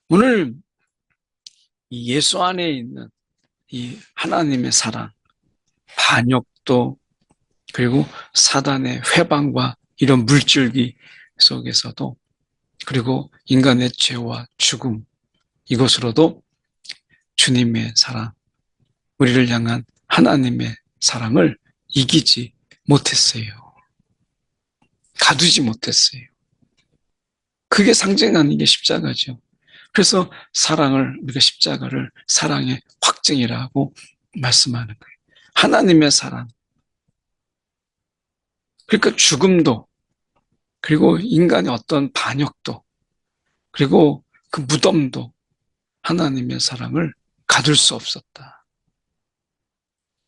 오늘 이 예수 안에 있는 이 하나님의 사랑, 반역도, 그리고 사단의 회방과 이런 물줄기 속에서도, 그리고 인간의 죄와 죽음, 이것으로도 주님의 사랑, 우리를 향한 하나님의 사랑을 이기지 못했어요. 가두지 못했어요. 그게 상징하는 게 십자가죠. 그래서 우리가 십자가를 사랑의 확증이라고 말씀하는 거예요. 하나님의 사랑. 그러니까 죽음도, 그리고 인간의 어떤 반역도, 그리고 그 무덤도 하나님의 사랑을 가둘 수 없었다.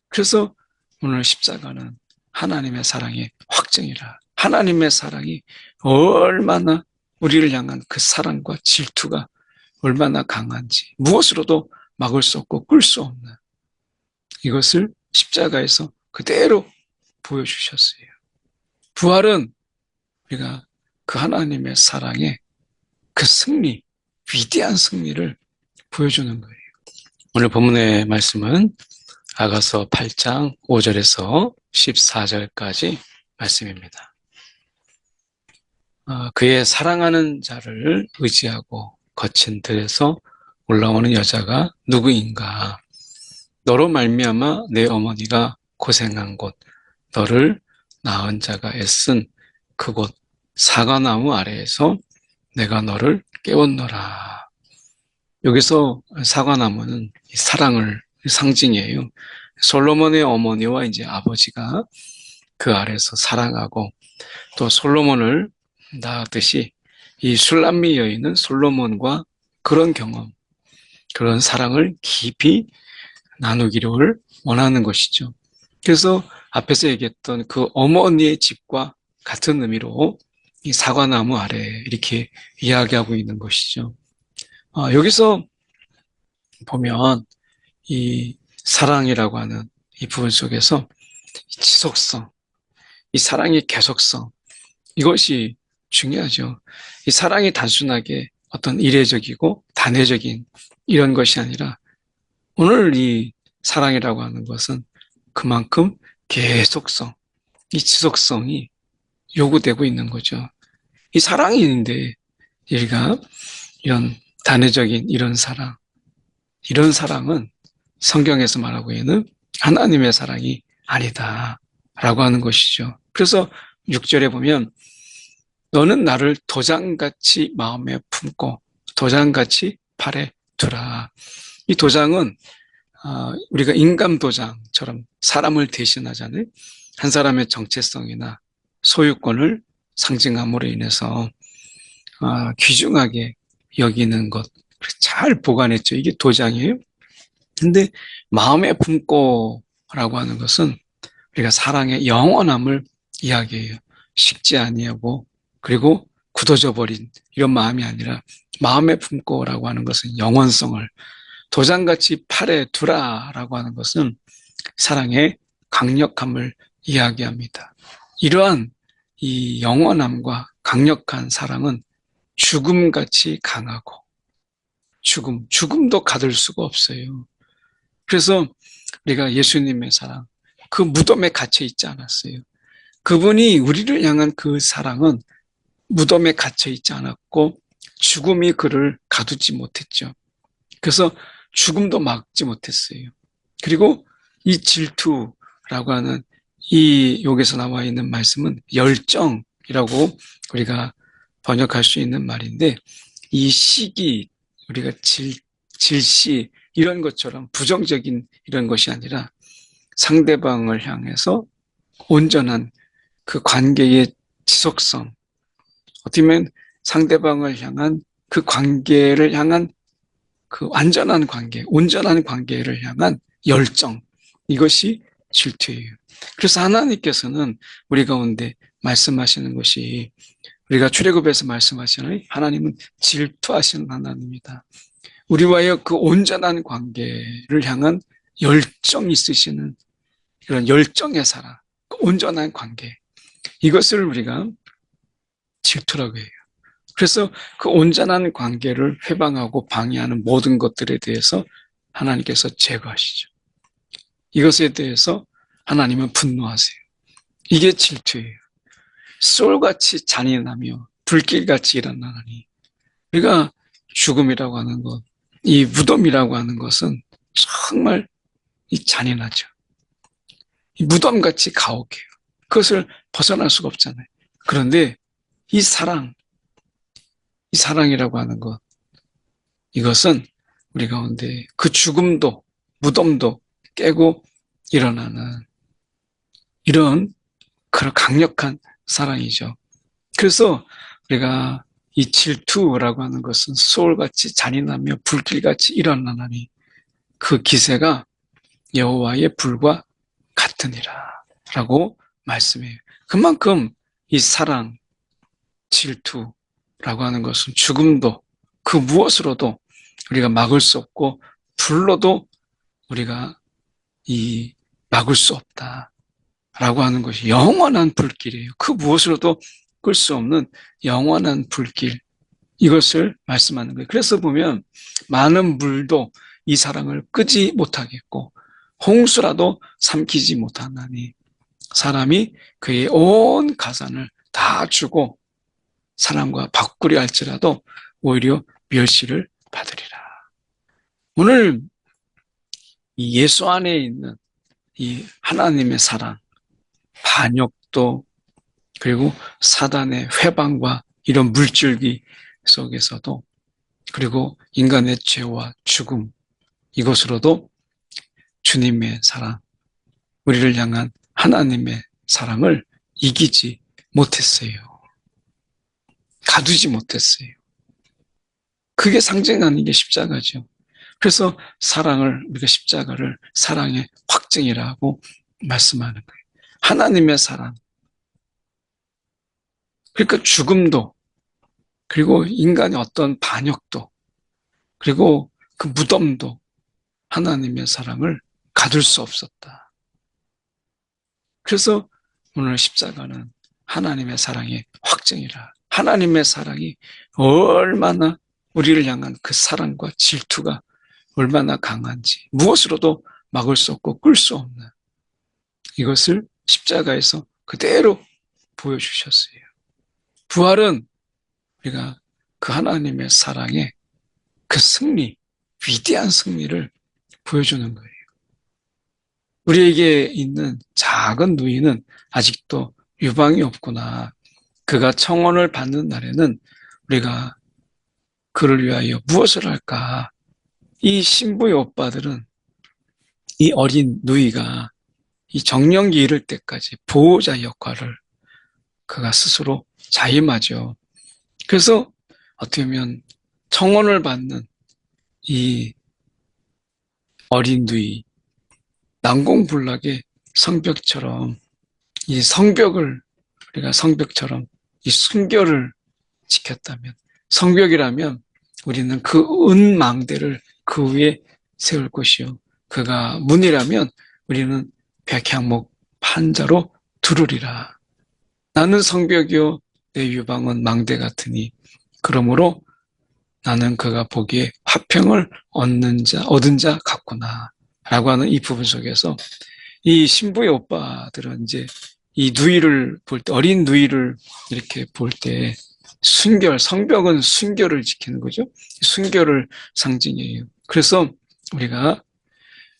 그래서 오늘 십자가는 하나님의 사랑의 확증이라. 하나님의 사랑이 얼마나 우리를 향한 그 사랑과 질투가 얼마나 강한지, 무엇으로도 막을 수 없고 끌 수 없는 이것을 십자가에서 그대로 보여주셨어요. 부활은 우리가 그 하나님의 사랑의 그 승리, 위대한 승리를 보여주는 거예요. 오늘 본문의 말씀은 아가서 8장 5절에서 14절까지 말씀입니다. 그의 사랑하는 자를 의지하고 거친 들에서 올라오는 여자가 누구인가? 너로 말미암아 내 어머니가 고생한 곳, 너를 낳은 자가 애쓴 그곳 사과나무 아래에서 내가 너를 깨웠노라. 여기서 사과나무는 사랑을 상징이에요. 솔로몬의 어머니와 이제 아버지가 그 아래에서 사랑하고, 또 솔로몬을 낳았듯이 이 슐람미 여인은 솔로몬과 그런 경험, 그런 사랑을 깊이 나누기를 원하는 것이죠. 그래서 앞에서 얘기했던 그 어머니의 집과 같은 의미로 이 사과나무 아래 이렇게 이야기하고 있는 것이죠. 여기서 보면 이 사랑이라고 하는 이 부분 속에서 지속성, 이 사랑의 계속성, 이것이 중요하죠. 이 사랑이 단순하게 어떤 이례적이고 단회적인 이런 것이 아니라, 오늘 이 사랑이라고 하는 것은 그만큼 계속성, 이 지속성이 요구되고 있는 거죠. 이 사랑이 있는데 우리가 이런 단회적인 이런 사랑은 성경에서 말하고 있는 하나님의 사랑이 아니다라고 하는 것이죠. 그래서 6절에 보면 너는 나를 도장같이 마음에 품고 도장같이 팔에 두라. 이 도장은 우리가 인감 도장처럼 사람을 대신하잖아요. 한 사람의 정체성이나 소유권을 상징함으로 인해서 귀중하게 여기는 것, 잘 보관했죠. 이게 도장이에요. 근데 마음에 품고라고 하는 것은 우리가 사랑의 영원함을 이야기해요. 식지 아니하고 그리고 굳어져 버린 이런 마음이 아니라, 마음에 품고라고 하는 것은 영원성을, 도장같이 팔에 두라라고 하는 것은 사랑의 강력함을 이야기합니다. 이러한 이 영원함과 강력한 사랑은 죽음같이 강하고, 죽음도 가둘 수가 없어요. 그래서 우리가 예수님의 사랑, 그 무덤에 갇혀 있지 않았어요. 그분이 우리를 향한 그 사랑은 무덤에 갇혀 있지 않았고 죽음이 그를 가두지 못했죠. 그래서 죽음도 막지 못했어요. 그리고 이 질투라고 하는 이 여기서 나와 있는 말씀은 열정이라고 우리가 번역할 수 있는 말인데, 이 시기, 우리가 질시 이런 것처럼 부정적인 이런 것이 아니라 상대방을 향해서 온전한 그 관계의 지속성, 어떻게 보면 상대방을 향한 그 관계를 향한 그 완전한 관계, 온전한 관계를 향한 열정, 이것이 질투예요. 그래서 하나님께서는 우리 가운데 말씀하시는 것이, 우리가 출애굽에서 말씀하시는 하나님은 질투하시는 하나님이다. 우리와의 그 온전한 관계를 향한 열정이 있으시는 그런 열정의 사랑, 그 온전한 관계, 이것을 우리가 질투라고 해요. 그래서 그 온전한 관계를 회방하고 방해하는 모든 것들에 대해서 하나님께서 제거하시죠. 이것에 대해서 하나님은 분노하세요. 이게 질투예요. 쏠같이 잔인하며 불길같이 일어나니, 우리가 죽음이라고 하는 것, 이 무덤이라고 하는 것은 정말 잔인하죠. 이 무덤같이 가혹해요. 그것을 벗어날 수가 없잖아요. 그런데 이 사랑이라고 하는 것, 이것은 우리 가운데 그 죽음도 무덤도 깨고 일어나는 이런 그런 강력한 사랑이죠. 그래서 우리가 이 질투라고 하는 것은 소울같이 잔인하며 불길같이 일어나니 그 기세가 여호와의 불과 같으니라 라고 말씀해요. 그만큼 이 사랑, 질투라고 하는 것은 죽음도 그 무엇으로도 우리가 막을 수 없고 불로도 우리가 막을 수 없다라고 하는 것이 영원한 불길이에요. 그 무엇으로도 끌 수 없는 영원한 불길, 이것을 말씀하는 거예요. 그래서 보면 많은 물도 이 사랑을 끄지 못하겠고 홍수라도 삼키지 못하나니 사람이 그의 온 가산을 다 주고 사랑과 바꾸려 할지라도 오히려 멸시를 받으리라. 오늘 이 예수 안에 있는 이 하나님의 사랑, 반역도 그리고 사단의 회방과 이런 물줄기 속에서도 그리고 인간의 죄와 죽음, 이것으로도 주님의 사랑, 우리를 향한 하나님의 사랑을 이기지 못했어요. 가두지 못했어요. 그게 상징하는 게 십자가죠. 그래서 우리가 십자가를 사랑의 확증이라고 말씀하는 거예요. 하나님의 사랑. 그러니까 죽음도, 그리고 인간의 어떤 반역도, 그리고 그 무덤도 하나님의 사랑을 가둘 수 없었다. 그래서 오늘 십자가는 하나님의 사랑의 확증이라. 하나님의 사랑이 얼마나 우리를 향한 그 사랑과 질투가 얼마나 강한지, 무엇으로도 막을 수 없고 끌 수 없는 이것을 십자가에서 그대로 보여주셨어요. 부활은 우리가 그 하나님의 사랑의 그 승리, 위대한 승리를 보여주는 거예요. 우리에게 있는 작은 누이는 아직도 유방이 없구나. 그가 청혼을 받는 날에는 우리가 그를 위하여 무엇을 할까? 이 신부의 오빠들은 이 어린 누이가 이 정년기 이를 때까지 보호자 역할을 그가 스스로 자임하죠. 그래서 어떻게 보면 청혼을 받는 이 어린 누이, 난공불락의 성벽처럼 이 성벽을 우리가 성벽처럼 이 순결을 지켰다면, 성벽이라면 우리는 그 은망대를 그 위에 세울 것이요, 그가 문이라면 우리는 백향목 판자로 두르리라. 나는 성벽이요 내 유방은 망대 같으니 그러므로 나는 그가 보기에 화평을 얻은 자 같구나 라고 하는 이 부분 속에서 이 신부의 오빠들은 이제 이 누이를 볼 때, 어린 누이를 이렇게 볼 때 성벽은 순결을 지키는 거죠. 순결을 상징이에요. 그래서 우리가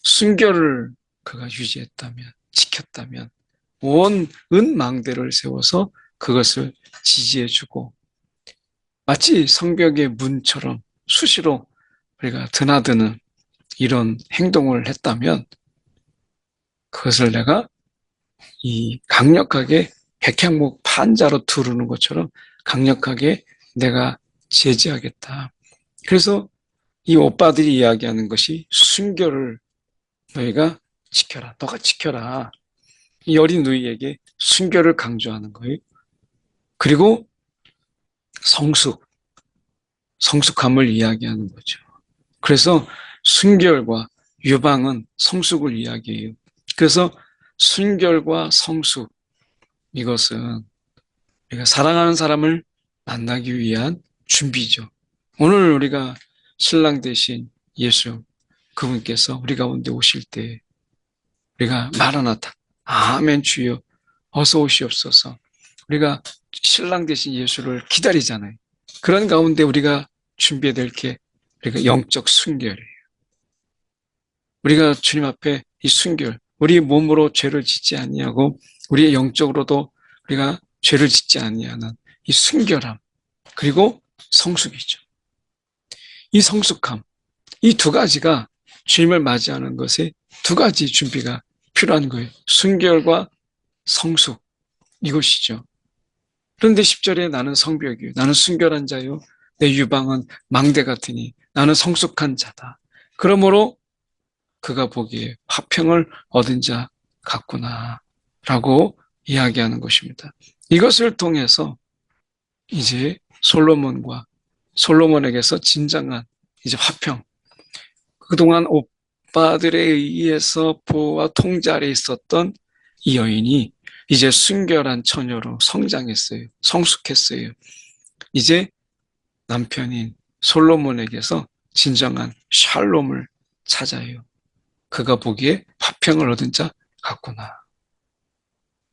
순결을 그가 유지했다면, 지켰다면 온 은망대를 세워서 그것을 지지해주고 마치 성벽의 문처럼 수시로 우리가 드나드는 이런 행동을 했다면 그것을 내가 이 강력하게 백향목 판자로 두르는 것처럼 강력하게 내가 제지하겠다. 그래서 이 오빠들이 이야기하는 것이 순결을 너희가 지켜라. 너가 지켜라. 이 어린 누이에게 순결을 강조하는 거예요. 그리고 성숙함을 이야기하는 거죠. 그래서 순결과 유방은 성숙을 이야기해요. 그래서 순결과 성숙, 이것은 우리가 사랑하는 사람을 만나기 위한 준비죠. 오늘 우리가 신랑 대신 예수 그분께서 우리 가운데 오실 때 우리가 마라나타 아멘 주여 어서 오시옵소서 우리가 신랑 대신 예수를 기다리잖아요. 그런 가운데 우리가 준비해야 될 게 우리가 영적 순결이에요. 우리가 주님 앞에 이 순결, 우리 몸으로 죄를 짓지 아니하고 우리의 영적으로도 우리가 죄를 짓지 아니하는 이 순결함 그리고 성숙이죠. 이 성숙함, 이 두 가지가 주님을 맞이하는 것에 두 가지 준비가 필요한 거예요. 순결과 성숙 이것이죠. 그런데 10절에 나는 성벽이요 나는 순결한 자요 내 유방은 망대 같으니 나는 성숙한 자다. 그러므로 그가 보기에 화평을 얻은 자 같구나 라고 이야기하는 것입니다. 이것을 통해서 이제 솔로몬에게서 진정한 이제 화평 그동안 오빠들에 의해서 보호와 통제 아래 있었던 이 여인이 이제 순결한 처녀로 성장했어요. 성숙했어요. 이제 남편인 솔로몬에게서 진정한 샬롬을 찾아요. 그가 보기에 화평을 얻은 자 같구나.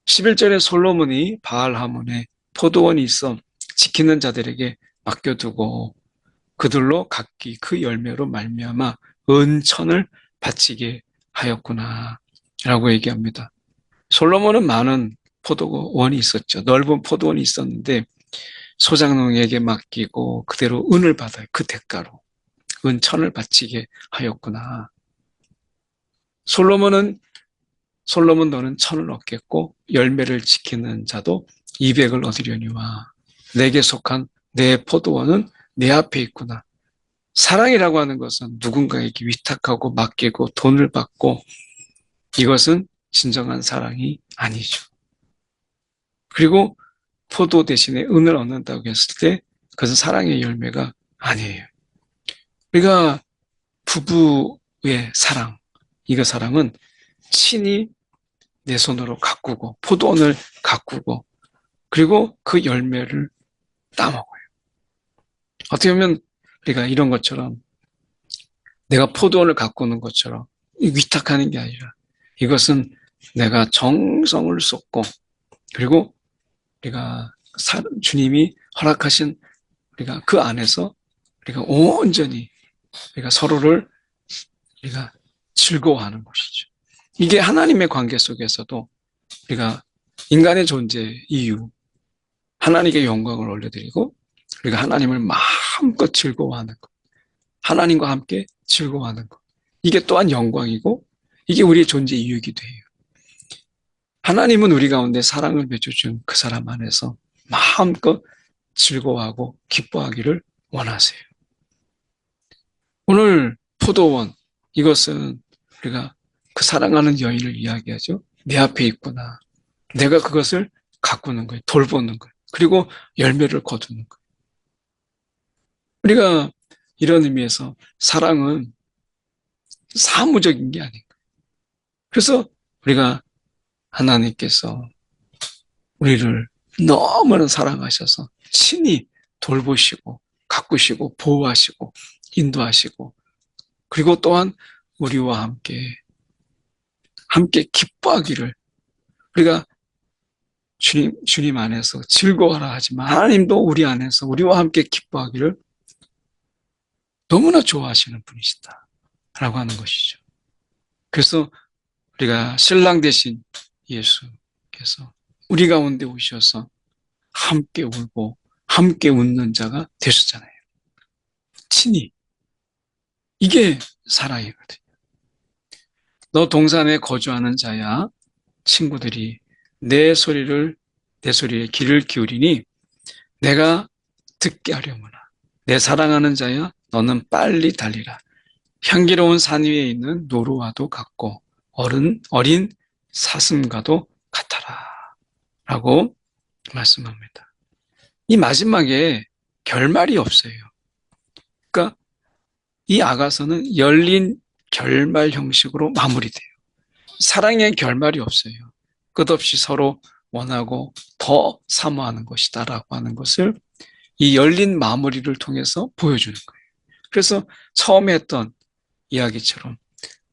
11절에 솔로몬이 바알하몬에 포도원이 있어 지키는 자들에게 맡겨두고 그들로 각기 그 열매로 말미암아 은천을 바치게 하였구나 라고 얘기합니다. 솔로몬은 많은 포도원이 있었죠. 넓은 포도원이 있었는데 소장농에게 맡기고 그대로 은을 받아요. 그 대가로 은천을 바치게 하였구나. 솔로몬 너는 천을 얻겠고 열매를 지키는 자도 200을 얻으려니와 내게 속한 내 포도원은 내 앞에 있구나. 사랑이라고 하는 것은 누군가에게 위탁하고 맡기고 돈을 받고 이것은 진정한 사랑이 아니죠. 그리고 포도 대신에 은을 얻는다고 했을 때 그것은 사랑의 열매가 아니에요. 우리가 부부의 사랑, 이거 사랑은 친히 내 손으로 가꾸고 포도원을 가꾸고 그리고 그 열매를 따먹어요. 어떻게 보면 우리가 이런 것처럼 내가 포도원을 가꾸는 것처럼 위탁하는 게 아니라 이것은 내가 정성을 쏟고 그리고 우리가 주님이 허락하신 우리가 그 안에서 우리가 온전히 우리가 서로를 우리가 즐거워하는 것이죠. 이게 하나님의 관계 속에서도 우리가 인간의 존재 이유 하나님께 영광을 올려드리고 우리가 하나님을 마음껏 즐거워하는 것 하나님과 함께 즐거워하는 것 이게 또한 영광이고 이게 우리의 존재 이유이기도 해요. 하나님은 우리 가운데 사랑을 맺어준 그 사람 안에서 마음껏 즐거워하고 기뻐하기를 원하세요. 오늘 포도원 이것은 우리가 그 사랑하는 여인을 이야기하죠. 내 앞에 있구나. 내가 그것을 가꾸는 거예요. 돌보는 거예요. 그리고 열매를 거두는 거예요. 우리가 이런 의미에서 사랑은 사무적인 게 아닌가. 그래서 우리가 하나님께서 우리를 너무나 사랑하셔서 친히 돌보시고 가꾸시고 보호하시고 인도하시고 그리고 또한 우리와 함께 기뻐하기를 우리가 주님 안에서 즐거워하라 하지만 하나님도 우리 안에서 우리와 함께 기뻐하기를 너무나 좋아하시는 분이시다 라고 하는 것이죠. 그래서 우리가 신랑 대신 예수께서 우리 가운데 오셔서 함께 울고 함께 웃는 자가 되셨잖아요. 친히. 이게 사랑이거든요. 너 동산에 거주하는 자야 친구들이 내 소리에 귀를 기울이니 내가 듣게 하려무나. 내 사랑하는 자야 너는 빨리 달리라. 향기로운 산 위에 있는 노루와도 같고 어린 사슴과도 같아라 라고 말씀합니다. 이 마지막에 결말이 없어요. 그러니까 이 아가서는 열린 결말 형식으로 마무리돼요. 사랑의 결말이 없어요. 끝없이 서로 원하고 더 사모하는 것이다 라고 하는 것을 이 열린 마무리를 통해서 보여주는 거예요. 그래서 처음에 했던 이야기처럼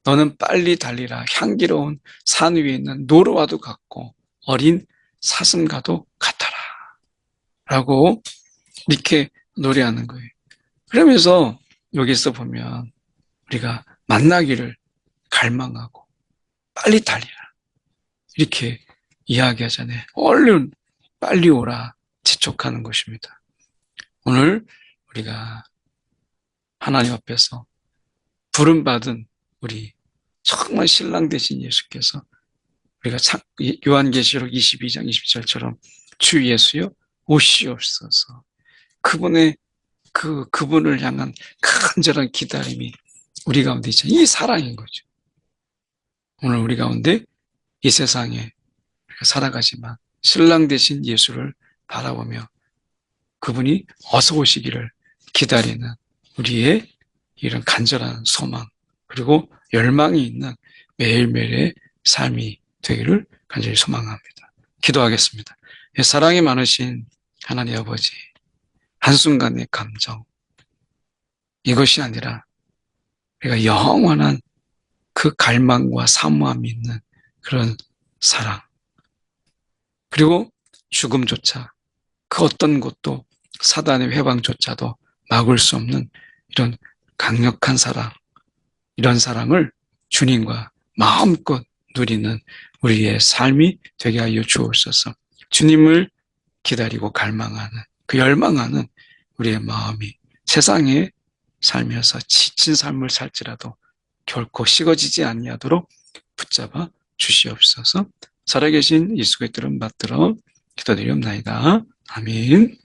너는 빨리 달리라. 향기로운 산 위에 있는 노루와도 같고 어린 사슴과도 같아라. 라고 이렇게 노래하는 거예요. 그러면서 여기서 보면 우리가 만나기를 갈망하고 빨리 달리라. 이렇게 이야기하잖아요. 얼른 빨리 오라. 지촉하는 것입니다. 오늘 우리가 하나님 앞에서 부름받은 우리 정말 신랑 되신 예수께서 우리가 요한계시록 22장 27절처럼 주 예수여 오시옵소서. 그분을 향한 간절한 기다림이 우리 가운데 있잖아요. 이 사랑인 거죠. 오늘 우리 가운데 이 세상에 살아가지만 신랑 되신 예수를 바라보며 그분이 어서 오시기를 기다리는 우리의 이런 간절한 소망 그리고 열망이 있는 매일매일의 삶이 되기를 간절히 소망합니다. 기도하겠습니다. 사랑이 많으신 하나님 아버지, 한순간의 감정 이것이 아니라 우리가 영원한 그 갈망과 사모함이 있는 그런 사랑 그리고 죽음조차 그 어떤 것도 사단의 회방조차도 막을 수 없는 이런 강력한 사랑 이런 사랑을 주님과 마음껏 누리는 우리의 삶이 되게 하여 주옵소서. 주님을 기다리고 갈망하는 그 열망하는 우리의 마음이 세상에 살면서 지친 삶을 살지라도 결코 식어지지 아니하도록 붙잡아 주시옵소서. 살아계신 예수 그리스도를 받들어 기도드리옵나이다. 아멘.